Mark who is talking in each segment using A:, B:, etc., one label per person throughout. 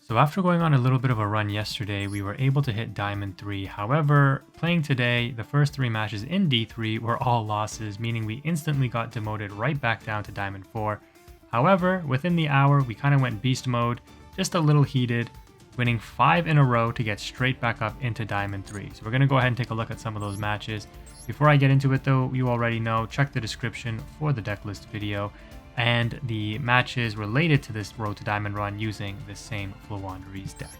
A: So after going on a little bit of a run yesterday, we were able to hit Diamond 3. However, playing today, the first 3 matches in D3 were all losses, meaning we instantly got demoted right back down to Diamond 4. However, within the hour, we kind of went beast mode, just a little heated, winning 5 in a row to get straight back up into Diamond 3. So we're going to go ahead and take a look at some of those matches. Before I get into it though, you already know, check the description for the deck list video and the matches related to this Road to Diamond run using the same Floowandereeze deck.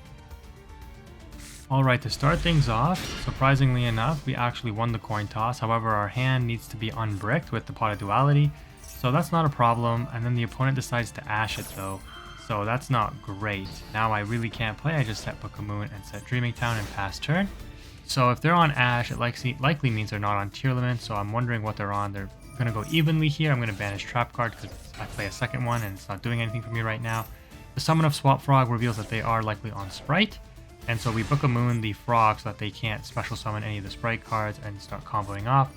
A: Alright, to start things off, surprisingly enough, we actually won the coin toss. However, our hand needs to be unbricked with the Pot of Duality, so that's not a problem. And then the opponent decides to Ash it though, so that's not great. Now I really can't play. I just set Book of Moon and set Dreaming Town and pass turn. So if they're on Ash, it likely means they're not on Tearlament, so I'm wondering what they're on. They're going to go evenly here. I'm going to banish Trap card because I play a second one and it's not doing anything for me right now. The Summon of Swap Frog reveals that they are likely on Sprite, and so we Book of Moon the Frog so that they can't special summon any of the Sprite cards and start comboing off.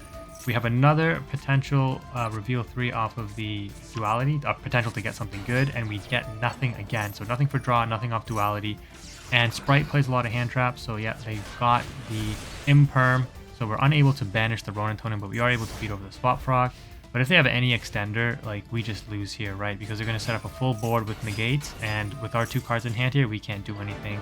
A: We have another potential reveal 3 off of the Duality, a potential to get something good, and we get nothing again. So nothing for draw, nothing off Duality. And Sprite plays a lot of hand traps, so yeah, they've got the Imperm, so we're unable to banish the Ronin Totem, but we are able to beat over the Swap Frog. But if they have any extender, like, we just lose here, right? Because they're going to set up a full board with negates, and with our 2 cards in hand here, we can't do anything.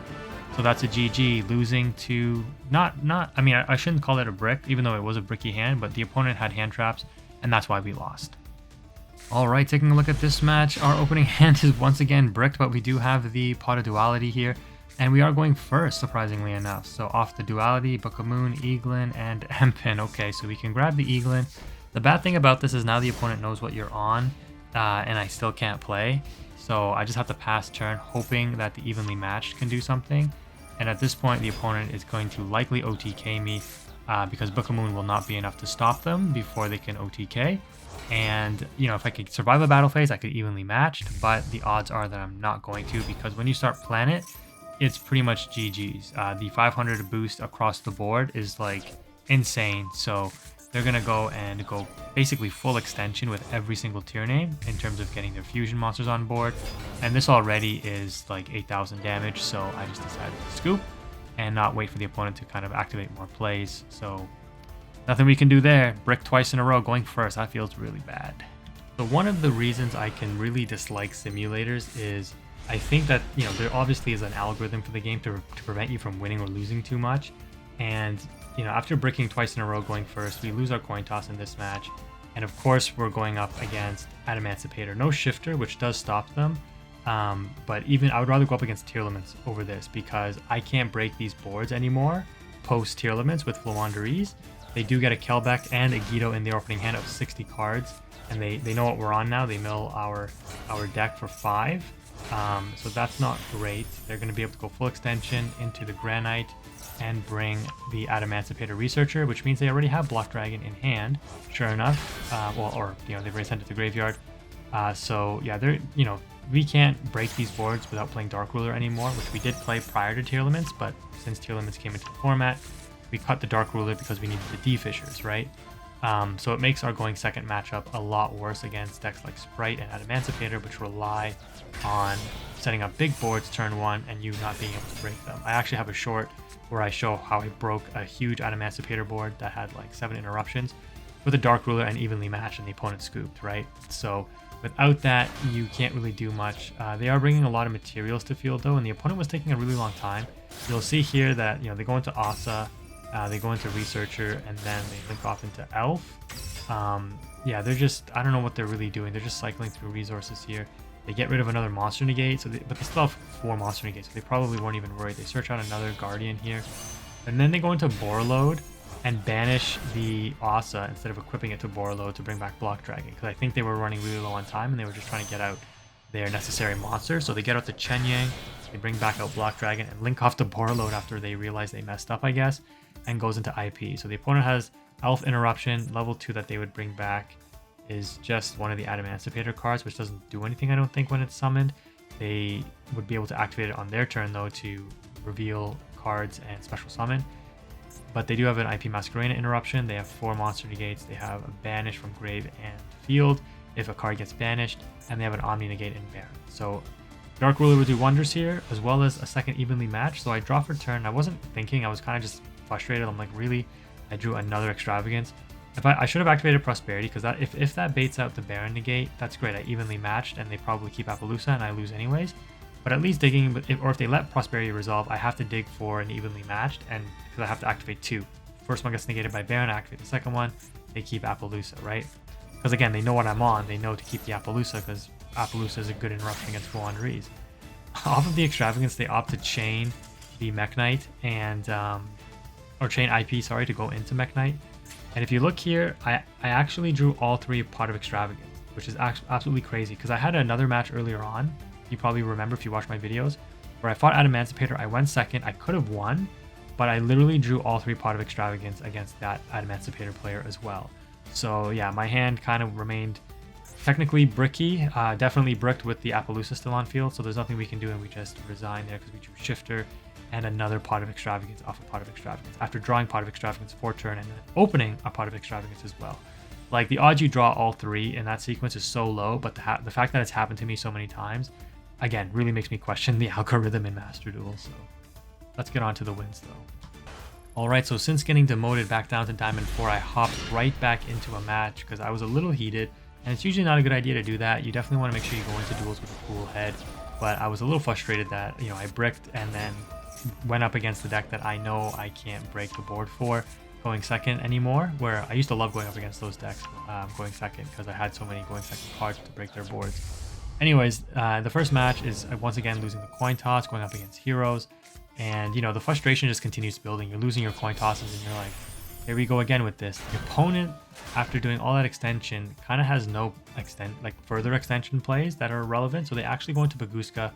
A: So that's a GG, losing to I mean, I shouldn't call it a brick, even though it was a bricky hand, but the opponent had hand traps, and that's why we lost. Alright, taking a look at this match, our opening hand is once again bricked, but we do have the Pot of Duality here. And we are going first, surprisingly enough. So off the Duality, Book of Moon, Eaglin, and Empin. Okay, so we can grab the Eaglin. The bad thing about this is now the opponent knows what you're on, and I still can't play. So I just have to pass turn, hoping that the evenly matched can do something. And at this point, the opponent is going to likely OTK me, because Book of Moon will not be enough to stop them before they can OTK. And, you know, if I could survive a battle phase, I could evenly matched, but the odds are that I'm not going to, because when you start Planet, it's pretty much GG's. The 500 boost across the board is like insane, so they're gonna go basically full extension with every single tier name in terms of getting their fusion monsters on board, and this already is like 8,000 damage, so I just decided to scoop and not wait for the opponent to kind of activate more plays. So nothing we can do there. Brick twice in a row, going first. That feels really bad. So one of the reasons I can really dislike simulators is I think that, you know, there obviously is an algorithm for the game to prevent you from winning or losing too much. And, you know, after bricking twice in a row going first, we lose our coin toss in this match. And of course, we're going up against Adamancipator. No shifter, which does stop them. But even I would rather go up against Tearlaments over this, because I can't break these boards anymore post Tearlaments with Floowandereeze. They do get a Kelbeck and a Yugioh in the opening hand of 60 cards. And they know what we're on now. They mill our deck for 5. So that's not great. They're going to be able to go full extension into the Granite and bring the Adamancipator Researcher, which means they already have Block Dragon in hand, sure enough. They've already sent it to the graveyard. So yeah, we can't break these boards without playing Dark Ruler anymore, which we did play prior to Tearlaments, but since Tearlaments came into the format, we cut the Dark Ruler because we needed the D-Fissures, right? So it makes our going second matchup a lot worse against decks like Sprite and Adamancipator, which rely on setting up big boards turn 1 and you not being able to break them. I actually have a short where I show how I broke a huge Adamancipator board that had like 7 interruptions with a Dark Ruler and evenly matched, and the opponent scooped, right? So without that, you can't really do much. They are bringing a lot of materials to field though, and the opponent was taking a really long time. You'll see here that, you know, they go into Asa, they go into Researcher, and then they link off into Elf. Yeah, they're just, I don't know what they're really doing. They're just cycling through resources here. They get rid of another monster negate, but they still have 4 monster negates, so they probably weren't even worried. They search out another Guardian here, and then they go into Borreload and banish the Asa instead of equipping it to Borreload to bring back Block Dragon, because I think they were running really low on time and they were just trying to get out their necessary monster. So they get out the Chen Yang, they bring back out Block Dragon and link off to Borreload after they realize they messed up, I guess, and goes into IP. So the opponent has Elf Interruption, level 2 that they would bring back is just one of the Adamancipator cards, which doesn't do anything, I don't think, when it's summoned. They would be able to activate it on their turn, though, to reveal cards and special summon. But they do have an IP Masquerena interruption. They have 4 monster negates. They have a banish from grave and field if a card gets banished, and they have an Omni negate in Baron. So Dark Ruler would do wonders here, as well as a second evenly matched. So I draw for turn. I wasn't thinking. I was kind of just frustrated. I'm like, really? I drew another Extravagance. I should have activated Prosperity, because that if that baits out the Baron negate, that's great. I evenly matched, and they probably keep Appaloosa, and I lose anyways. But at least digging, or if they let Prosperity resolve, I have to dig for an evenly matched, and because I have to activate 2. First one gets negated by Baron, I activate the second one, they keep Appaloosa, right? Because again, they know what I'm on. They know to keep the Appaloosa, because Appaloosa is a good interruption against Fluandrees. Off of the Extravagance, they opt to chain the Mech Knight and or chain IP, sorry, to go into Mech Knight. And if you look here, I actually drew all 3 Pot of Extravagance, which is absolutely crazy, because I had another match earlier on, you probably remember if you watch my videos, where I fought Adamancipator, I went second, I could have won, but I literally drew all 3 Pot of Extravagance against that Adamancipator player as well. So yeah, my hand kind of remained technically bricky, definitely bricked with the Appaloosa still on field, so there's nothing we can do, and we just resign there because we drew Shifter and another Pot of Extravagance off a Pot of Extravagance after drawing Pot of Extravagance for turn and then opening a Pot of Extravagance as well. Like, the odds you draw all 3 in that sequence is so low, but the fact that it's happened to me so many times, again, really makes me question the algorithm in Master Duel. So let's get on to the wins though. Alright, so since getting demoted back down to Diamond 4, I hopped right back into a match because I was a little heated, and it's usually not a good idea to do that. You definitely want to make sure you go into duels with a cool head, but I was a little frustrated that, you know, I bricked and then went up against the deck that I know I can't break the board for going second anymore, where I used to love going up against those decks going second because I had so many going second cards to break their boards. Anyways, the first match is once again losing the coin toss, going up against heroes, and you know, the frustration just continues building. You're losing your coin tosses and you're like, here we go again with this. The opponent, after doing all that extension, kind of has no further extension plays that are relevant, so they actually go into Baguska,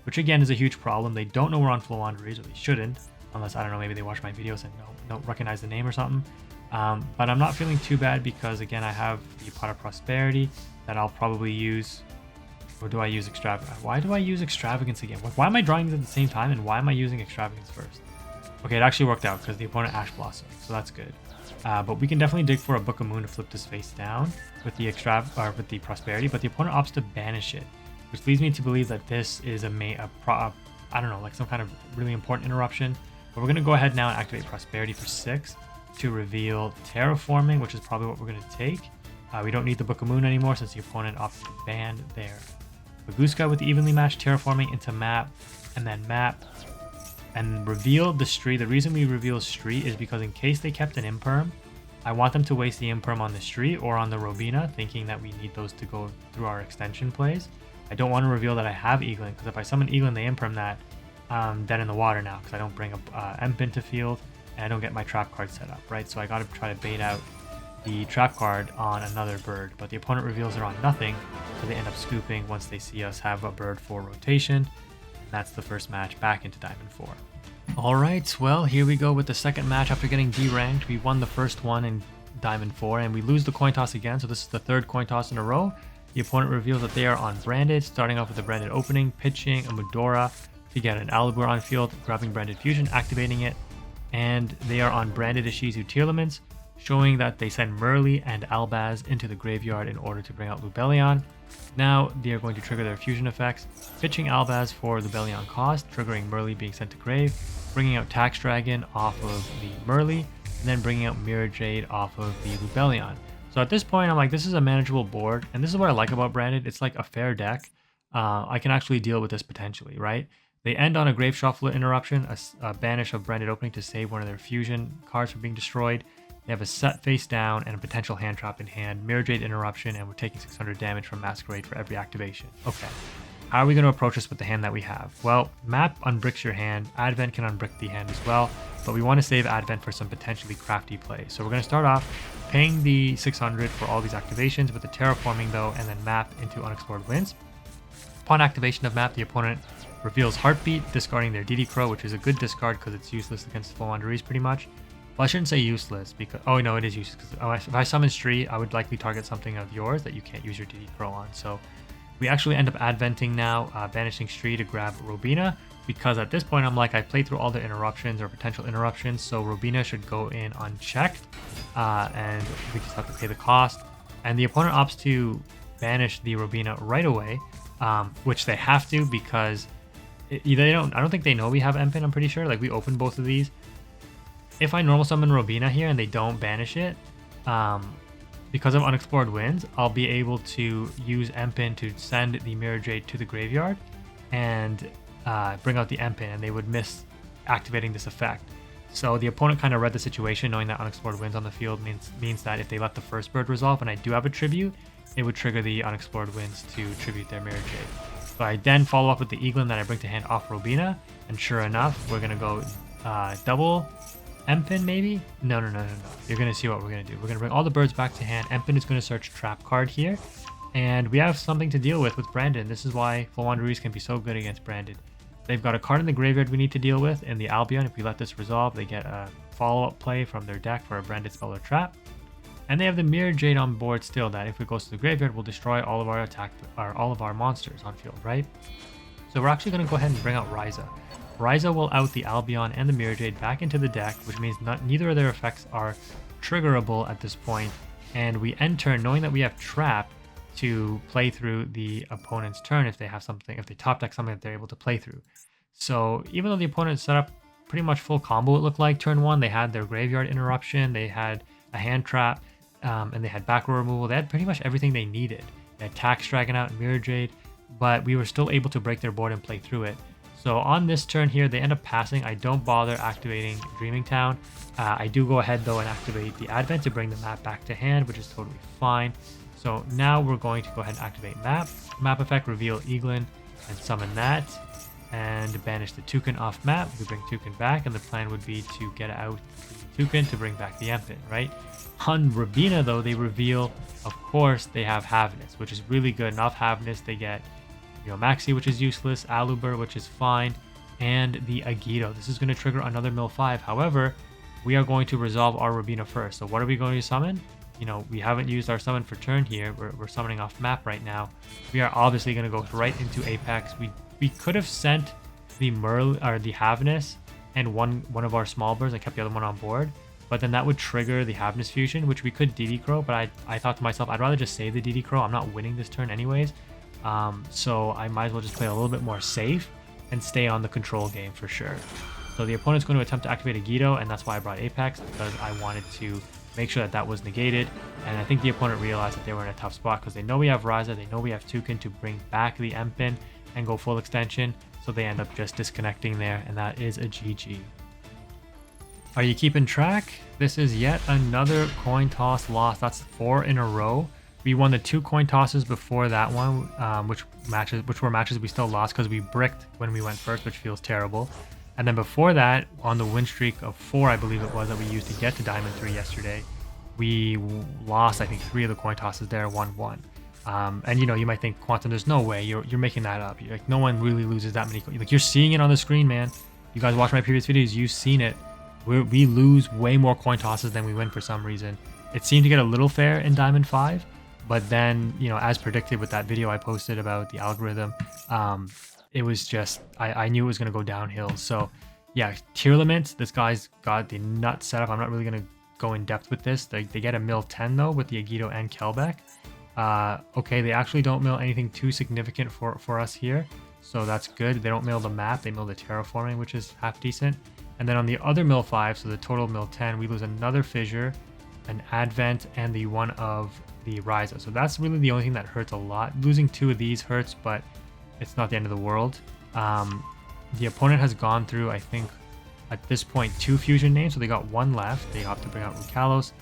A: which again is a huge problem. They don't know we're on Fluandrees, or they shouldn't, unless, I don't know, maybe they watch my videos and don't recognize the name or something. But I'm not feeling too bad because, again, I have the Pot of Prosperity that I'll probably use. Or do I use Extravagance? Why do I use Extravagance again? Why am I drawing these at the same time, and why am I using Extravagance first? Okay, it actually worked out because the opponent Ash Blossom, so that's good. But we can definitely dig for a Book of Moon to flip this face down with the with the Prosperity, but the opponent opts to banish it, which leads me to believe that this is I don't know, like some kind of really important interruption. But we're going to go ahead now and activate Prosperity for 6 to reveal Terraforming, which is probably what we're going to take. We don't need the Book of Moon anymore since the opponent opted to ban there. Baguska with the evenly matched Terraforming into map, and then map, and reveal the Street. The reason we reveal Street is because in case they kept an Imperm, I want them to waste the Imperm on the Street or on the Robina, thinking that we need those to go through our extension plays. I don't want to reveal that I have Eaglin, because if I summon Eaglin, they Imperm that, dead in the water now, because I don't bring a Emp into field, and I don't get my trap card set up, right? So I got to try to bait out the trap card on another bird, but the opponent reveals it on nothing, so they end up scooping once they see us have a bird for rotation. And that's the first match back into Diamond 4. Alright, well, here we go with the second match after getting D-ranked. We won the first one in Diamond 4, and we lose the coin toss again, so this is the third coin toss in a row. The opponent reveals that they are on Branded, starting off with a Branded opening, pitching a Mudora to get an Alibur on field, grabbing Branded Fusion, activating it, and they are on Branded Ishizu Tearlaments, showing that they send Merly and Albaz into the graveyard in order to bring out Lubellion. Now they are going to trigger their fusion effects, pitching Albaz for Lubellion cost, triggering Merly being sent to grave, bringing out Tax Dragon off of the Merly, and then bringing out Mirror Jade off of the Lubellion. So at this point, I'm like, this is a manageable board, and this is what I like about Branded. It's like a fair deck. I can actually deal with this potentially, right? They end on a Grave Shuffler interruption, a banish of Branded opening to save one of their fusion cards from being destroyed. They have a set face down and a potential hand trap in hand, Mirror Jade interruption, and we're taking 600 damage from Masquerade for every activation. Okay, how are we going to approach this with the hand that we have? Well, Map unbricks your hand, Advent can unbrick the hand as well, but we want to save Advent for some potentially crafty plays. So we're going to start off paying the 600 for all these activations with the Terraforming though, and then Map into Unexplored Winds. Upon activation of Map, the opponent reveals Heartbeat, discarding their DD Crow, which is a good discard because it's useless against Fluandrees pretty much. Well, I shouldn't say useless because, oh no, it is useless because if I summon Street, I would likely target something of yours that you can't use your DD Crow on. So we actually end up adventing now, banishing Street to grab Robina, because at this point I'm like, I played through all the interruptions or potential interruptions, so Robina should go in unchecked, and we just have to pay the cost. And the opponent opts to banish the Robina right away, which they have to because they don't. I don't think they know we have Empen. I'm pretty sure. Like we opened both of these. If I normal summon Robina here and they don't banish it, because of Unexplored Winds, I'll be able to use Empen to send the Mirror Jade to the graveyard and bring out the Empen, and they would miss activating this effect. So the opponent kind of read the situation, knowing that Unexplored Winds on the field means that if they let the first bird resolve and I do have a tribute, it would trigger the Unexplored Winds to tribute their Mirror Jade. So I then follow up with the Eaglin that I bring to hand off Robina, and sure enough, we're going to go double Empen maybe? No. You're going to see what we're going to do. We're going to bring all the birds back to hand. Empen is going to search Trap card here. And we have something to deal with Brandon. This is why Full Wanderers can be so good against Brandon. They've got a card in the graveyard we need to deal with in the Albion. If we let this resolve, they get a follow-up play from their deck for a branded spell or trap. And they have the Mirror Jade on board still that if it goes to the graveyard, will destroy all of our monsters on field, right? So we're actually going to go ahead and bring out Ryza. Ryza will out the Albion and the Mirror Jade back into the deck, which means neither of their effects are triggerable at this point. And we end turn knowing that we have Trap to play through the opponent's turn if they have something, if they top deck something that they're able to play through. So even though the opponent set up pretty much full combo, it looked like turn one, they had their graveyard interruption, they had a hand trap, and they had back row removal. They had pretty much everything they needed. They had Tax Dragon out and Mirror Jade, but we were still able to break their board and play through it. So on this turn here, they end up passing. I don't bother activating Dreaming Town. I do go ahead though and activate the Advent to bring the map back to hand, which is totally fine. So now we're going to go ahead and activate map. Map effect, reveal Eaglin and summon that. And banish the Toucan off map. We bring Toucan back, and the plan would be to get out the Toucan to bring back the Empen, right? On Robina though, they reveal, of course, they have Havness, which is really good. And off Havness, they get Maxi, which is useless, Aluber, which is fine, and the Agito. This is going to trigger another mill 5. However, we are going to resolve our Robina first. So what are we going to summon? We haven't used our summon for turn here. We're summoning off map right now. We are obviously going to go right into Apex. We could have sent the the Havness and one of our small birds and kept the other one on board, but then that would trigger the Havness fusion, which we could DD Crow, but I thought to myself, I'd rather just save the DD Crow. I'm not winning this turn anyways. So I might as well just play a little bit more safe and stay on the control game for sure. So the opponent's going to attempt to activate a Agito, and that's why I brought Apex, because I wanted to make sure that was negated. And I think the opponent realized that they were in a tough spot because they know we have Ryza, they know we have Toucan to bring back the Empen and go full extension. So they end up just disconnecting there, and that is a GG. Are you keeping track? This is yet another coin toss loss. That's 4 in a row. We won the 2 coin tosses before that one, which were matches we still lost because we bricked when we went first, which feels terrible. And then before that, on the win streak of 4, I believe it was, that we used to get to Diamond 3 yesterday, we lost, I think, 3 of the coin tosses there, 1-1. And you might think, Quantum, there's no way you're making that up. Like, no one really loses that many. Like, you're seeing it on the screen, man. You guys watch my previous videos, you've seen it. We lose way more coin tosses than we win for some reason. It seemed to get a little fair in Diamond 5. But then, as predicted with that video I posted about the algorithm, it was just, I knew it was going to go downhill. So yeah, tier limits, this guy's got the nut setup. I'm not really going to go in depth with this. They get a mill 10 though with the Agito and Kelbeck. Okay, they actually don't mill anything too significant for us here. So that's good. They don't mill the map, they mill the terraforming, which is half decent. And then on the other mill 5, so the total mill 10, we lose another Fissure, an Advent, and the one of the Ryza. So that's really the only thing that hurts a lot. Losing 2 of these hurts, but it's not the end of the world. The opponent has gone through, I think, at this point, 2 fusion names, so they got 1 left. They opt to bring out Lucalos.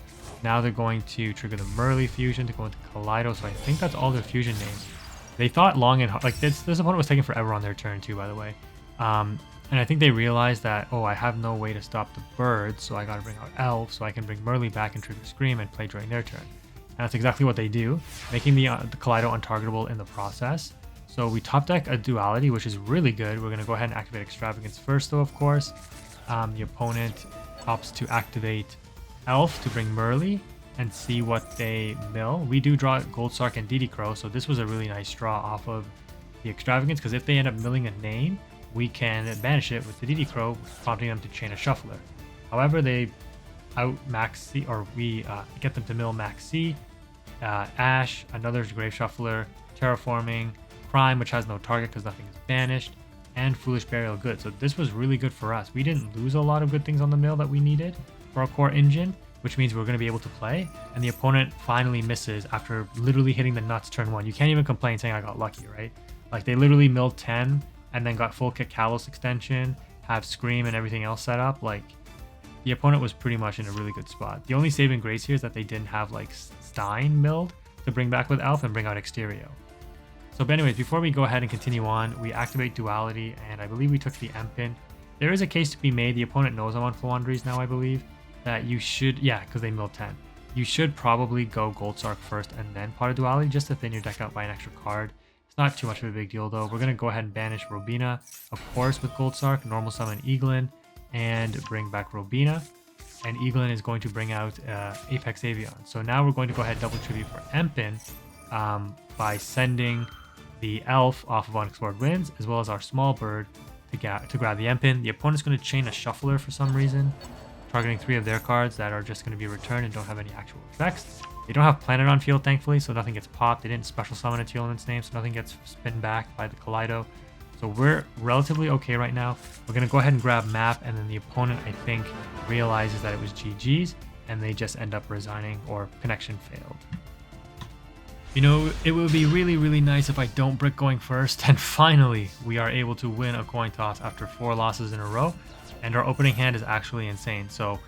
A: Now they're going to trigger the Merly fusion to go into Kaleido, so I think that's all their fusion names. They thought long and hard, like this opponent was taking forever on their turn too, by the way. And I think they realized that, oh, I have no way to stop the birds, so I gotta bring out Elf, so I can bring Merly back and trigger Scream and play during their turn. And that's exactly what they do, making the Kaleido untargetable in the process. So we top deck a Duality, which is really good. We're gonna go ahead and activate Extravagance first though, of course. The opponent opts to activate Elf to bring Merly and see what they mill. We do draw Goldsark and DD Crow, so this was a really nice draw off of the Extravagance, because if they end up milling a name, we can banish it with the DD Crow, prompting them to chain a Shuffler. However, they out Max C, or we get them to mill Max C, Ash, another Grave Shuffler, Terraforming, Crime, which has no target because nothing is banished, and Foolish Burial Good. So this was really good for us. We didn't lose a lot of good things on the mill that we needed for our core engine, which means we're going to be able to play. And the opponent finally misses after literally hitting the nuts turn 1. You can't even complain saying I got lucky, right? Like they literally milled 10 and then got full kick Kalos extension, have Scream and everything else set up. Like the opponent was pretty much in a really good spot. The only saving grace here is that they didn't have like Stein milled to bring back with Elf and bring out Exterio. So but anyways, before we go ahead and continue on, we activate Duality, and I believe we took the M-Pin. There is a case to be made. The opponent knows I'm on Floowandereeze now, I believe, that you should, yeah, because they milled 10. You should probably go Gold Sark first and then Pot of Duality just to thin your deck out by an extra card. It's not too much of a big deal though. We're going to go ahead and banish Robina, of course, with Gold Sark, normal summon Eaglin, and bring back Robina. And Eaglin is going to bring out Apex Avion. So now we're going to go ahead and double tribute for M-Pin by sending the Elf off of Unexplored Winds, as well as our small bird to grab the M-Pin. The opponent's going to chain a Shuffler for some reason, targeting 3 of their cards that are just going to be returned and don't have any actual effects. They don't have Planet on field, thankfully, so nothing gets popped. They didn't special summon a Teal'c's name, so nothing gets spin back by the Kaleido. So we're relatively okay right now. We're going to go ahead and grab Map, and then the opponent, I think, realizes that it was GG's, and they just end up resigning, or connection failed. You know, it would be really, really nice if I don't brick going first, and finally we are able to win a coin toss after 4 losses in a row, and our opening hand is actually insane. So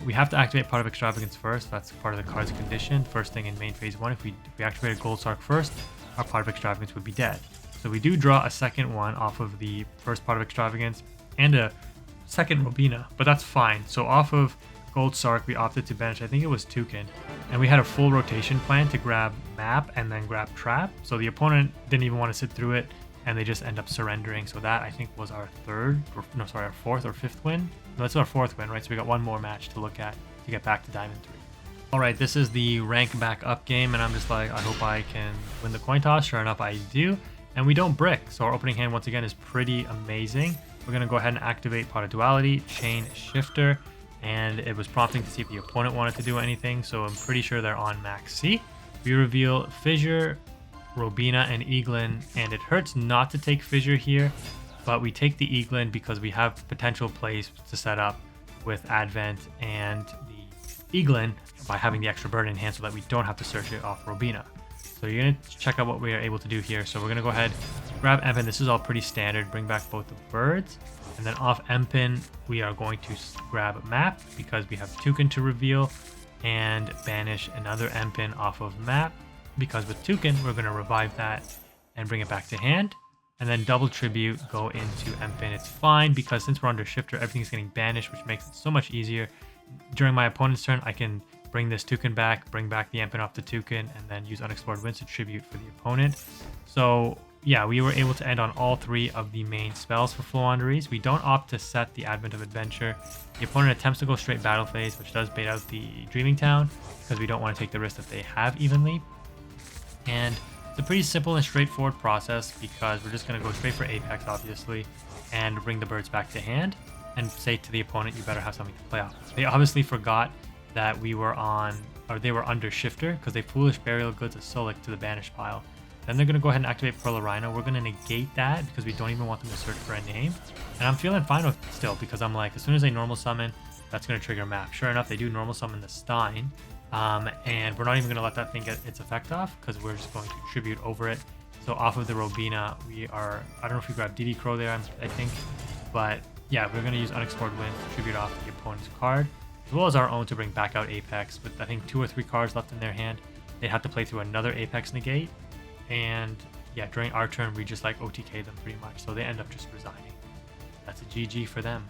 A: we have to activate Pot of Extravagance first. That's part of the card's condition. First thing in main phase 1, if we activated Gold Sark first, our Pot of Extravagance would be dead. So we do draw a second one off of the first Pot of Extravagance and a second Robina, but that's fine. So off of Gold Sark, we opted to banish, I think it was Toucan, and we had a full rotation plan to grab Map and then grab Trap. So the opponent didn't even want to sit through it, and they just end up surrendering. So that, I think, was our our 4th or 5th win. No, that's our 4th win, right? So we got one more match to look at to get back to Diamond 3. All right, this is the rank back up game, and I'm just like, I hope I can win the coin toss. Sure enough, I do. And we don't brick, so our opening hand, once again, is pretty amazing. We're going to go ahead and activate Pot of Duality, Chain Shifter, and it was prompting to see if the opponent wanted to do anything, so I'm pretty sure they're on max C. We reveal Fissure, Robina, and Eaglin, and it hurts not to take Fissure here, but we take the Eaglin because we have potential plays to set up with Advent and the Eaglin by having the extra bird in hand so that we don't have to search it off Robina. So you're going to check out what we are able to do here. So we're going to go ahead, grab M-Pin. This is all pretty standard. Bring back both the birds. And then off M-Pin, we are going to grab Map because we have Toucan to reveal, and banish another M-Pin off of Map because with Toucan, we're going to revive that and bring it back to hand. And then double tribute, go into M-Pin. It's fine because since we're under Shifter, everything's getting banished, which makes it so much easier. During my opponent's turn, I can bring this Toucan back, bring back the M-Pin off the Toucan, and then use Unexplored Winds to tribute for the opponent. So yeah, we were able to end on all 3 of the main spells for Floowandereeze. We don't opt to set the Advent of Adventure. The opponent attempts to go straight battle phase, which does bait out the Dreaming Town because we don't want to take the risk that they have evenly. And it's a pretty simple and straightforward process because we're just going to go straight for Apex, obviously, and bring the birds back to hand and say to the opponent, you better have something to play off. They obviously forgot that we were on, or they were under Shifter because they Foolish Burial Goods a Solic to the banish pile. Then they're going to go ahead and activate Pearl of Rhino. We're going to negate that because we don't even want them to search for a name. And I'm feeling fine with it still because I'm like, as soon as they normal summon, that's going to trigger Map. Sure enough, they do normal summon the Stein. And we're not even going to let that thing get its effect off because we're just going to tribute over it. So off of the Robina, we are, I don't know if we grabbed DD Crow there, I think. But yeah, we're going to use Unexplored Winds to tribute off the opponent's card, as well as our own to bring back out Apex. With I think 2 or 3 cards left in their hand, they have to play through another Apex negate. And yeah, during our turn, we just like OTK them pretty much. So they end up just resigning. That's a GG for them.